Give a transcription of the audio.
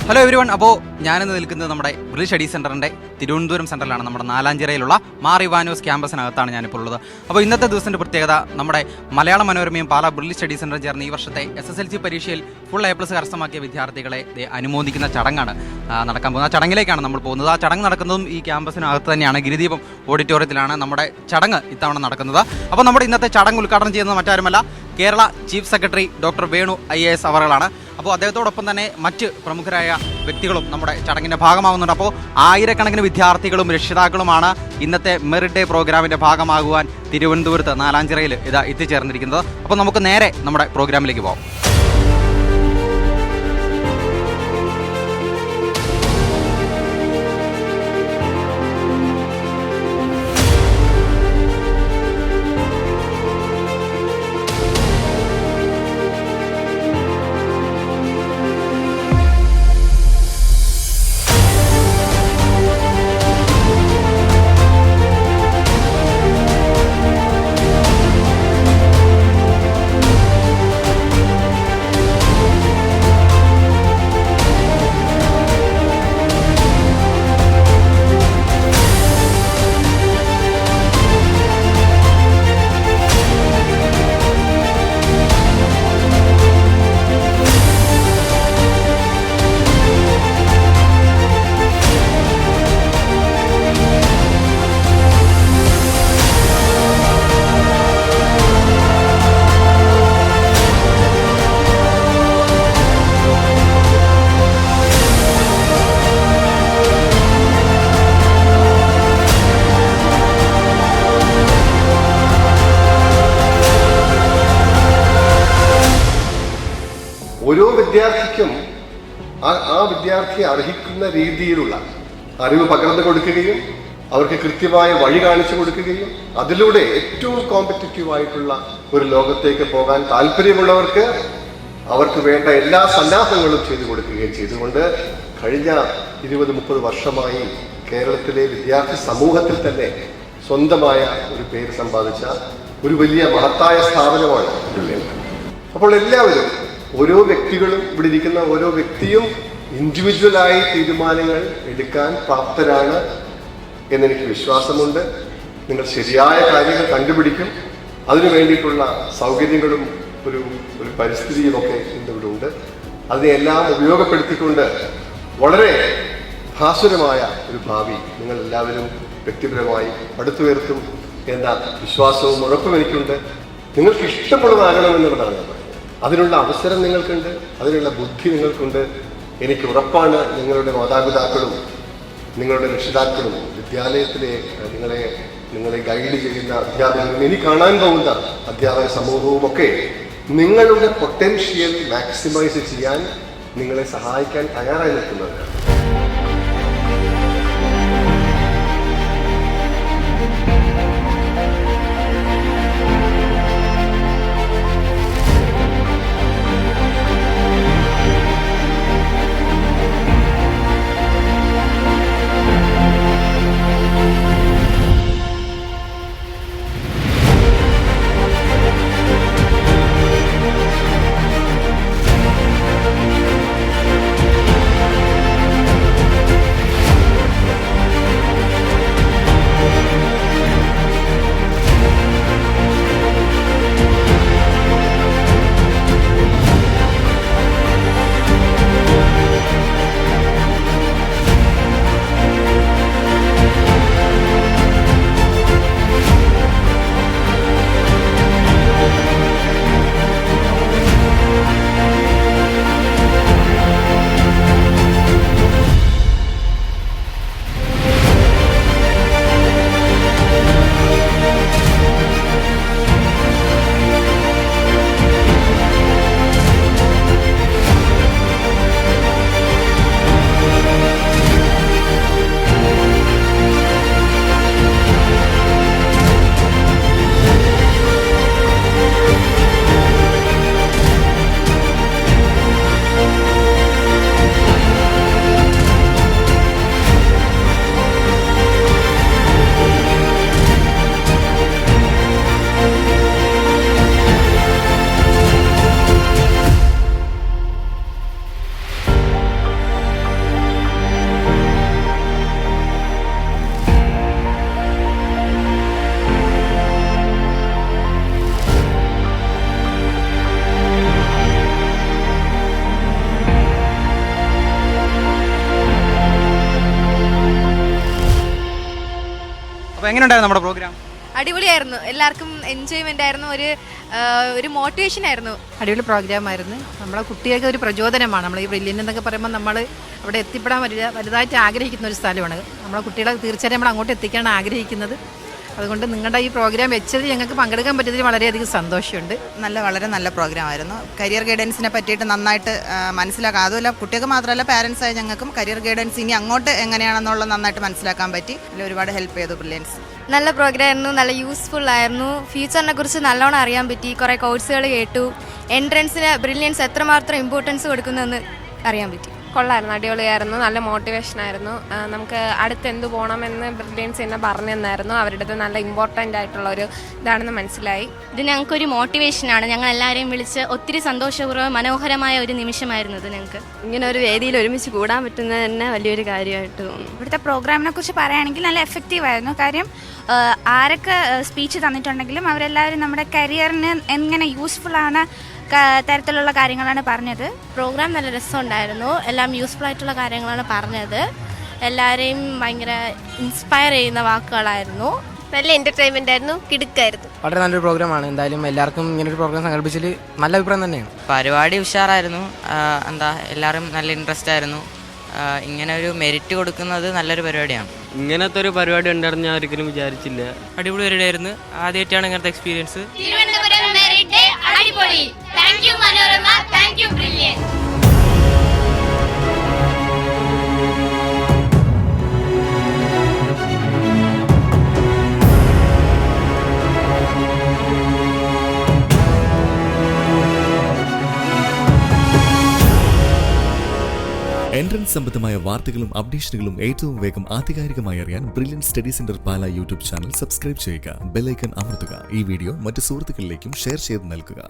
Hello every one. അപ്പോൾ ഞാനിന്ന് നിൽക്കുന്നത് നമ്മുടെ ബ്രിൽ സ്റ്റഡി സെൻറ്ററിൻ്റെ തിരുവനന്തപുരം സെൻറ്ററിലാണ്. നമ്മുടെ നാലാഞ്ചിറയിലുള്ള മാർ ഇവാനോസ് ക്യാമ്പസിനകത്താണ് ഞാനിപ്പോൾ ഉള്ളത്. അപ്പോൾ ഇന്നത്തെ ദിവസത്തിൻ്റെ പ്രത്യേകത, നമ്മുടെ മലയാള മനോരമയും പാലാ ബ്രിൽ സ്റ്റഡി സെൻറ്ററും ചേർന്ന് ഈ വർഷത്തെ SSLC പരീക്ഷയിൽ ഫുൾ A+ കരസ്ഥമാക്കിയ വിദ്യാർത്ഥികളെ അനുമോദിക്കുന്ന ചടങ്ങാണ് നടക്കാൻ പോകുന്നത്. ആ ചടങ്ങിലേക്കാണ് നമ്മൾ പോകുന്നത്. ആ ചടങ്ങ് നടക്കുന്നതും ഈ ക്യാമ്പസിനകത്ത് തന്നെയാണ്, ഗിരിദീപം ഓഡിറ്റോറിയത്തിലാണ് നമ്മുടെ ചടങ്ങ് ഇത്തവണ നടക്കുന്നത്. അപ്പോൾ നമ്മുടെ ഇന്നത്തെ ചടങ്ങ് ഉദ്ഘാടനം ചെയ്യുന്നത് മറ്റാരുമല്ല, Kerala chief secretary doctor Venu IAS അവറുകളാണ്. അപ്പോൾ അദ്ദേഹത്തോടൊപ്പം തന്നെ മറ്റ് പ്രമുഖരായ വ്യക്തികളും നമ്മുടെ ചടങ്ങിൻ്റെ ഭാഗമാകുന്നുണ്ട്. അപ്പോൾ ആയിരക്കണക്കിന് വിദ്യാർത്ഥികളും രക്ഷിതാക്കളുമാണ് ഇന്നത്തെ മെറിറ്റ് ഡേ പ്രോഗ്രാമിൻ്റെ ഭാഗമാകുവാൻ തിരുവനന്തപുരത്ത് നാലാഞ്ചിറയിൽ എത്തിച്ചേർന്നിരിക്കുന്നത്. അപ്പോൾ നമുക്ക് നേരെ നമ്മുടെ പ്രോഗ്രാമിലേക്ക് പോകാം. ഓരോ വിദ്യാർത്ഥിക്കും ആ വിദ്യാർത്ഥിയെ അർഹിക്കുന്ന രീതിയിലുള്ള അറിവ് പകർന്നു കൊടുക്കുകയും അവർക്ക് കൃത്യമായ വഴി കാണിച്ചു കൊടുക്കുകയും അതിലൂടെ ഏറ്റവും കോമ്പറ്റീറ്റീവ് ആയിട്ടുള്ള ഒരു ലോകത്തേക്ക് പോകാൻ താല്പര്യമുള്ളവർക്ക് അവർക്ക് വേണ്ട എല്ലാ സന്നാഹങ്ങളും ചെയ്തു കൊടുക്കുകയും ചെയ്തുകൊണ്ട് കഴിഞ്ഞ 20-30 വർഷമായി കേരളത്തിലെ വിദ്യാർത്ഥി സമൂഹത്തിൽ തന്നെ സ്വന്തമായ ഒരു പേര് സമ്പാദിച്ച ഒരു വലിയ മഹത്തായ സ്ഥാപനമാണ് ബ്രില്യൻ. അപ്പോൾ എല്ലാവരും, ഓരോ വ്യക്തികളും, ഇവിടെ ഇരിക്കുന്ന ഓരോ വ്യക്തിയും ഇൻഡിവിജ്വലായി തീരുമാനങ്ങൾ എടുക്കാൻ പ്രാപ്തരാണ് എന്നെനിക്ക് വിശ്വാസമുണ്ട്. നിങ്ങൾ ശരിയായ കാര്യങ്ങൾ കണ്ടുപിടിക്കും. അതിനു വേണ്ടിയിട്ടുള്ള സൗകര്യങ്ങളും ഒരു പരിസ്ഥിതിയും ഒക്കെ ഇന്നിവിടെ ഉണ്ട്. അതിനെല്ലാം ഉപയോഗപ്പെടുത്തിക്കൊണ്ട് വളരെ ഭാസുരമായ ഒരു ഭാവി നിങ്ങൾ എല്ലാവരും വ്യക്തിപരമായി പടുത്തുയർത്തും എന്ന വിശ്വാസവും ഉറപ്പും എനിക്കുണ്ട്. നിങ്ങൾക്ക് ഇഷ്ടമുള്ളതാകണമെന്നുള്ളതാണ് ഞാൻ പറയുന്നത്. അതിനുള്ള അവസരം നിങ്ങൾക്കുണ്ട്, അതിനുള്ള ബുദ്ധി നിങ്ങൾക്കുണ്ട്. എനിക്ക് ഉറപ്പാണ് നിങ്ങളുടെ മാതാപിതാക്കളും നിങ്ങളുടെ രക്ഷിതാക്കളും വിദ്യാലയത്തിലെ നിങ്ങളെ ഗൈഡ് ചെയ്യുന്ന അധ്യാപകരും ഇനി കാണാൻ പോകുന്ന അധ്യാപക സമൂഹവും ഒക്കെ നിങ്ങളുടെ പൊട്ടൻഷ്യൽ മാക്സിമൈസ് ചെയ്യാൻ നിങ്ങളെ സഹായിക്കാൻ തയ്യാറായി നിൽക്കുന്നവരാണ്. അപ്പോൾ എങ്ങനെയുണ്ടായിരുന്നു നമ്മുടെ പ്രോഗ്രാം? അടിപൊളിയായിരുന്നു, എല്ലാവർക്കും എൻജോയ്മെന്റ് ആയിരുന്നു, ഒരു മോട്ടിവേഷൻ ആയിരുന്നു. അടിപൊളി പ്രോഗ്രാമായിരുന്നു. നമ്മളെ കുട്ടികൾക്ക് ഒരു പ്രചോദനമാണ്. നമ്മൾ ഈ ബ്രില്യൻ്റ് എന്നൊക്കെ പറയുമ്പോൾ നമ്മൾ അവിടെ എത്തിപ്പെടാൻ വലുതായിട്ട് ആഗ്രഹിക്കുന്ന ഒരു സ്ഥലമാണ്. നമ്മളെ കുട്ടികളെ തീർച്ചയായും നമ്മൾ അങ്ങോട്ട് എത്തിക്കാനാണ് ആഗ്രഹിക്കുന്നത്. അതുകൊണ്ട് നിങ്ങളുടെ ഈ പ്രോഗ്രാം വെച്ചത് ഞങ്ങൾക്ക് പങ്കെടുക്കാൻ പറ്റിയതിൽ വളരെയധികം സന്തോഷമുണ്ട്. വളരെ നല്ല പ്രോഗ്രാമായിരുന്നു. കരിയർ ഗൈഡൻസിനെ പറ്റിയിട്ട് നന്നായിട്ട് മനസ്സിലാക്കാം. അതുമല്ല കുട്ടികൾക്ക് മാത്രമല്ല പാരൻസായ ഞങ്ങൾക്കും കരിയർ ഗൈഡൻസ് ഇനി അങ്ങോട്ട് എങ്ങനെയാണെന്നുള്ളത് നന്നായിട്ട് മനസ്സിലാക്കാൻ പറ്റി. അതിൽ ഒരുപാട് ഹെൽപ്പ് ചെയ്തു ബ്രില്യൻസ്. നല്ല പ്രോഗ്രാം ആയിരുന്നു, നല്ല യൂസ്ഫുൾ ആയിരുന്നു. ഫ്യൂച്ചറിനെ കുറിച്ച് നല്ലോണം അറിയാൻ പറ്റി. കുറേ കോഴ്സുകൾ കേട്ടു. എൻട്രൻസിന് ബ്രില്യൻസ് എത്രമാത്രം ഇമ്പോർട്ടൻസ് കൊടുക്കുന്നതെന്ന് അറിയാൻ പറ്റി. കൊള്ളായിരുന്നു, അടിപൊളിയായിരുന്നു, നല്ല മോട്ടിവേഷൻ ആയിരുന്നു. നമുക്ക് അടുത്ത് എന്ത് പോകണമെന്ന് ബ്രില്യൻസ് തന്നെ പറഞ്ഞു തന്നായിരുന്നു. അവരുടെ നല്ല ഇമ്പോർട്ടൻ്റ് ആയിട്ടുള്ള ഒരു ഇതാണെന്ന് മനസ്സിലായി. ഇത് ഞങ്ങൾക്കൊരു മോട്ടിവേഷനാണ്. ഞങ്ങൾ എല്ലാവരെയും വിളിച്ച് ഒത്തിരി സന്തോഷപൂർവ്വം മനോഹരമായ ഒരു നിമിഷമായിരുന്നു ഇത്. ഞങ്ങൾക്ക് ഇങ്ങനെ ഒരു വേദിയിൽ ഒരുമിച്ച് കൂടാൻ പറ്റുന്നത് തന്നെ വലിയൊരു കാര്യമായിട്ട് തോന്നുന്നു. ഇവിടുത്തെ പ്രോഗ്രാമിനെ കുറിച്ച് പറയുകയാണെങ്കിൽ നല്ല എഫക്റ്റീവ് ആയിരുന്നു. കാര്യം ആരൊക്കെ സ്പീച്ച് തന്നിട്ടുണ്ടെങ്കിലും അവരെല്ലാവരും നമ്മുടെ കരിയറിന് എങ്ങനെ യൂസ്ഫുൾ ആണ് തരത്തിലുള്ള കാര്യങ്ങളാണ് പറഞ്ഞത്. പ്രോഗ്രാം നല്ല രസമുണ്ടായിരുന്നു. എല്ലാം യൂസ്ഫുൾ ആയിട്ടുള്ള കാര്യങ്ങളാണ് പറഞ്ഞത്. എല്ലാവരെയും ഭയങ്കര ഇൻസ്പയർ ചെയ്യുന്ന വാക്കുകളായിരുന്നു. നല്ല എൻ്റർടൈൻമെൻ്റ് ആയിരുന്നു, കിടുക്കായിരുന്നു. വളരെ നല്ലൊരു പ്രോഗ്രാമാണ്. എന്തായാലും എല്ലാവർക്കും ഇങ്ങനൊരു പ്രോഗ്രാം സംഘടിപ്പിച്ചതിൽ നല്ല അഭിപ്രായം തന്നെയാണ്. പരിപാടി ഉഷാറായിരുന്നു. എല്ലാവരും നല്ല ഇൻട്രസ്റ്റ് ആയിരുന്നു. ഇങ്ങനെ ഒരു മെരിറ്റ് കൊടുക്കുന്നത് നല്ലൊരു പരിപാടിയാണ്. ഇങ്ങനത്തെ ഒരു പരിപാടി ഉണ്ടായിരുന്നു ഞാൻ ഒരിക്കലും വിചാരിച്ചില്ല. അടിപൊളി പരിപാടിയായിരുന്നു. ആദ്യമായിട്ടാണ് ഇങ്ങനത്തെ എക്സ്പീരിയൻസ്. അടിപൊളി. Thank you Manorama, thank you brilliant. Entrance സംബന്ധമായ വാർത്തകളും അപ്ഡേഷനുകളും ഏറ്റവും വേഗം ആധികാരികമായി അറിയാൻ ബ്രില്യൻറ്റ് സ്റ്റഡി സെന്റർ പാല യൂട്യൂബ് ചാനൽ സബ്സ്ക്രൈബ് ചെയ്യുക. ബെൽ ഐക്കൺ അമർത്തുക. ഈ വീഡിയോ മറ്റ് സുഹൃത്തുക്കളിലേക്കും ഷെയർ ചെയ്ത് നൽകുക.